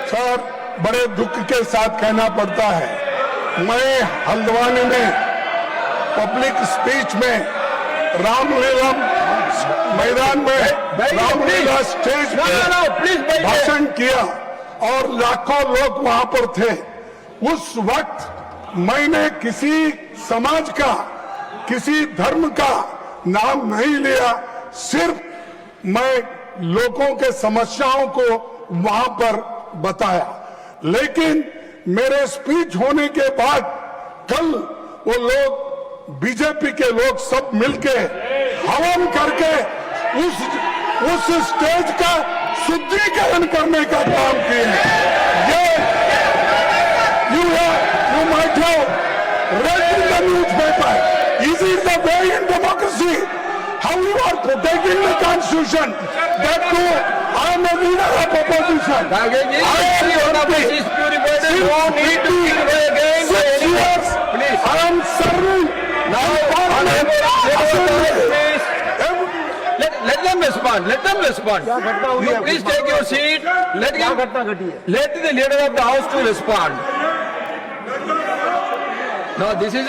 Sir, बड़े दुख के साथ कहना पड़ता है, मैं हल्द्वानी में पब्लिक स्पीच में रामलीला मैदान में रामलीला स्टेज पे भाषण किया और लाखों लोग वहां पर थे। उस वक्त मैंने किसी समाज का, किसी धर्म का नाम नहीं लिया, सिर्फ मैं लोगों के समस्याओं को वहां पर बताया। लेकिन मेरे स्पीच होने के बाद कल वो लोग, बीजेपी के लोग सब मिलके हवन करके उस स्टेज का शुद्धिकरण करने का काम किए। ये you might have read in the newspaper. Is it the way in democracy? How you are protecting the constitution? That too, I am a leader of opposition. I am serving. Let them respond. Let them respond. You please take your seat. Let the leader of the house to respond. No, this is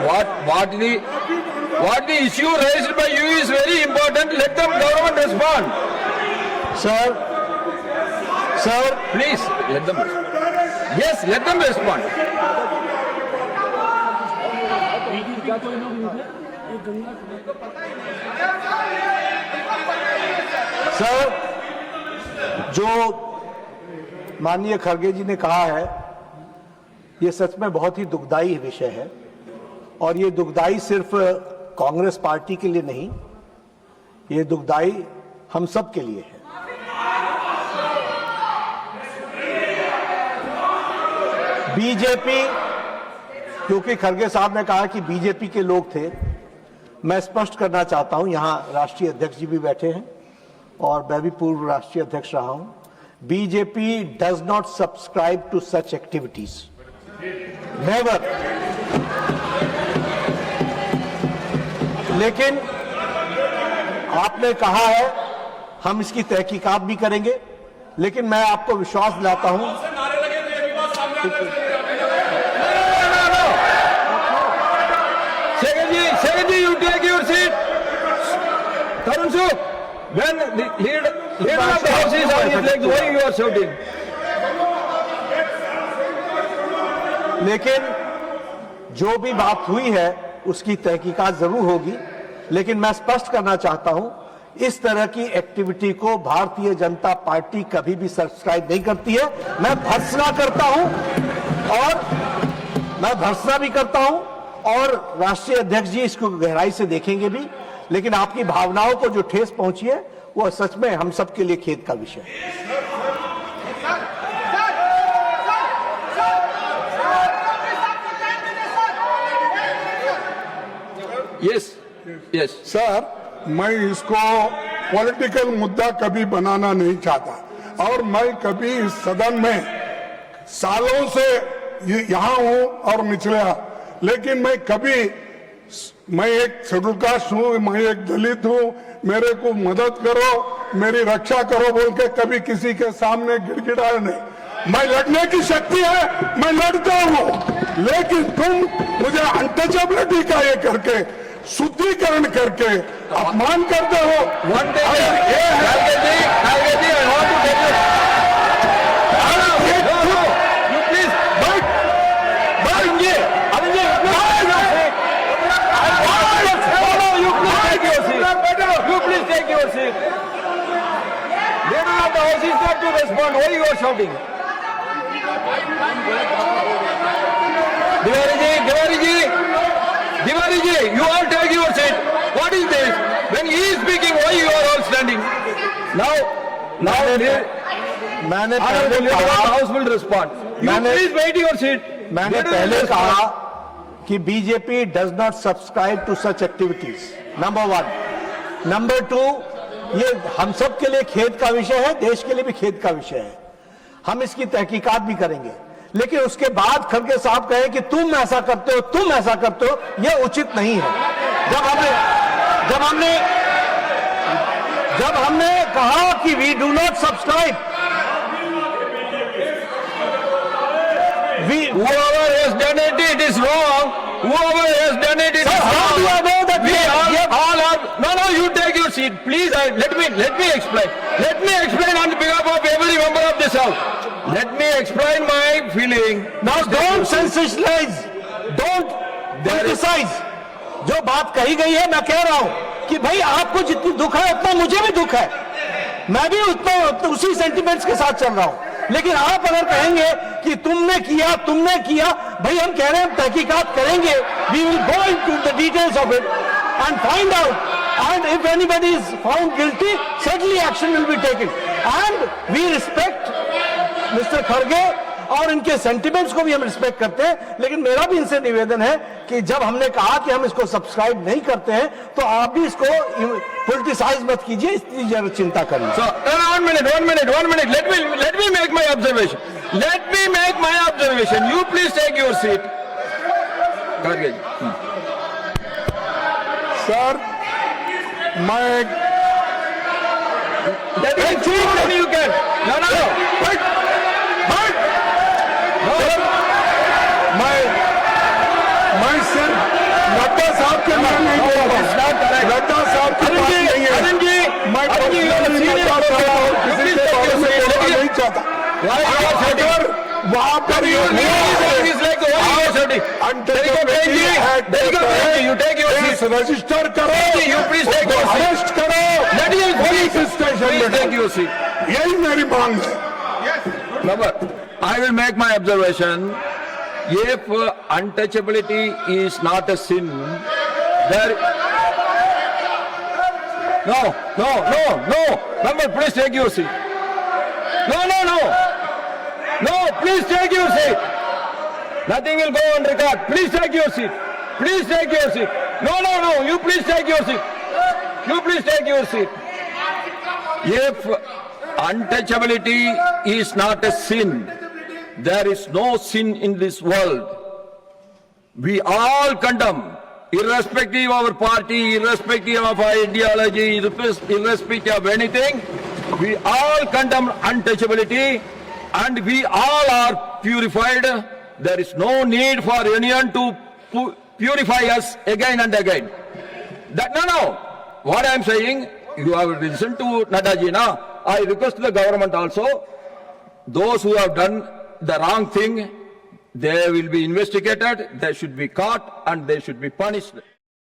what the issue raised by you is very important. Let the government respond. Sir, please let them respond. Yes, let them respond. Sir, जो माननीय खड़गे जी ने कहा है, ये सच में बहुत ही दुखदाई विषय है और ये दुखदाई सिर्फ कांग्रेस पार्टी के लिए नहीं, ये दुखदाई हम सब के लिए है। बीजेपी, क्योंकि खड़गे साहब ने कहा कि बीजेपी के लोग थे, मैं स्पष्ट करना चाहता हूं, यहां राष्ट्रीय अध्यक्ष जी भी बैठे हैं और मैं भी पूर्व राष्ट्रीय अध्यक्ष रहा हूं। BJP does not subscribe to such activities, never. लेकिन आपने कहा है हम इसकी तहकीकात भी करेंगे, लेकिन मैं आपको विश्वास दिलाता हूं। Secondly, you take your seat. Tarun Suk, when the leader of the house is on his legs, why you are shouting? लेकिन जो भी बात हुई है उसकी तहकीकात जरूर होगी, लेकिन मैं स्पष्ट करना चाहता हूं, इस तरह की एक्टिविटी को भारतीय जनता पार्टी कभी भी सब्सक्राइब नहीं करती है। मैं भर्त्सना करता हूं और मैं भर्त्सना भी करता हूं और राष्ट्रीय अध्यक्ष जी इसको गहराई से देखेंगे भी, लेकिन आपकी भावनाओं को जो ठेस पहुंची है वो सच में हम सबके लिए खेद का विषय है। Yes. सर, मैं इसको पॉलिटिकल मुद्दा कभी बनाना नहीं चाहता और मैं कभी इस सदन में सालों से यहाँ हूँ और निचला, लेकिन मैं एक शेड्यूल कास्ट हूँ, मैं एक दलित हूँ, मेरे को मदद करो, मेरी रक्षा करो बोल के कभी किसी के सामने गिड़गिड़ाया नहीं। मैं लड़ने की शक्ति है, मैं लड़ता हूँ, लेकिन तुम मुझे अनटचेबिलिटी का ये करके, शुद्धिकरण करके अपमान करते हो। Respond. Why you are shouting? Diwari ji, you all take your seat. What is this? When he is speaking, why you are all standing? Now, मैंने पहले कहा, House will respond. You please wait your seat. मैंने पहले कहा कि BJP does not subscribe to such activities, number 1। Number 2, ये हम सब के लिए खेद का विषय है, देश के लिए भी खेद का विषय है। हम इसकी तहकीकात भी करेंगे, लेकिन उसके बाद खड़गे साहब कहे कि तुम ऐसा करते हो, तुम ऐसा करते हो, यह उचित नहीं है। जब हमने कहा कि we do not subscribe, Whoever has done it, it is wrong. Whoever has done it, it is how wrong. do I know that We we- all are. No, you take your seat, please. Let me explain. Let me explain on behalf of every member of this house. Let me explain my feeling. Now don't sensationalize, don't criticize. जो बात कही गई है मैं कह रहा हूं कि भाई आपको जितनी दुख है उतना मुझे भी दुख है, मैं भी उतना उसी सेंटिमेंट्स के साथ चल रहा हूं। लेकिन आप अगर कहेंगे कि तुमने किया, भाई हम कह रहे हैं तहकीकात करेंगे, we will go into the details of it and find out, and if anybody is found guilty, certainly action will be taken. And we respect Mr. Kharge और इनके सेंटिमेंट्स को भी हम रिस्पेक्ट करते हैं, लेकिन मेरा भी इनसे निवेदन है कि जब हमने कहा कि हम इसको सब्सक्राइब नहीं करते हैं तो आप भी इसको पॉलिटिसाइज मत कीजिए, इसकी जरूर चिंता करिए। So, one minute. Let me make my observation. You please take your seat. Kharge ji. Sir मैं That is cheap, then you can. No. मैं सिर्फ नड्डा साहब के नाम नहीं बोल रहा हूं। नड्डा साहब की बात नहीं है। अरुण जी, मैं अरुण जी, पर्सनली नड्डा साहब और किसी के बारे में बोलना नहीं चाहता। अगर वहां पर ये रजिस्टर करो, अरेस्ट करो, पुलिस स्टेशन में, यही मेरी मांग है। I will make my observation. If untouchability is not a sin, there. No. Member, please take your seat. No, please take your seat. Nothing will go on record. Please take your seat. No. You please take your seat. If untouchability is not a sin, there is no sin in this world. We all condemn, irrespective of our party, irrespective of our ideology, irrespective of anything. We all condemn untouchability, and we all are purified. There is no need for anyone to purify us again and again. No. What I am saying, you have listened to Nadaji now. I request the government also, those who have done the wrong thing, they will be investigated, they should be caught, and they should be punished.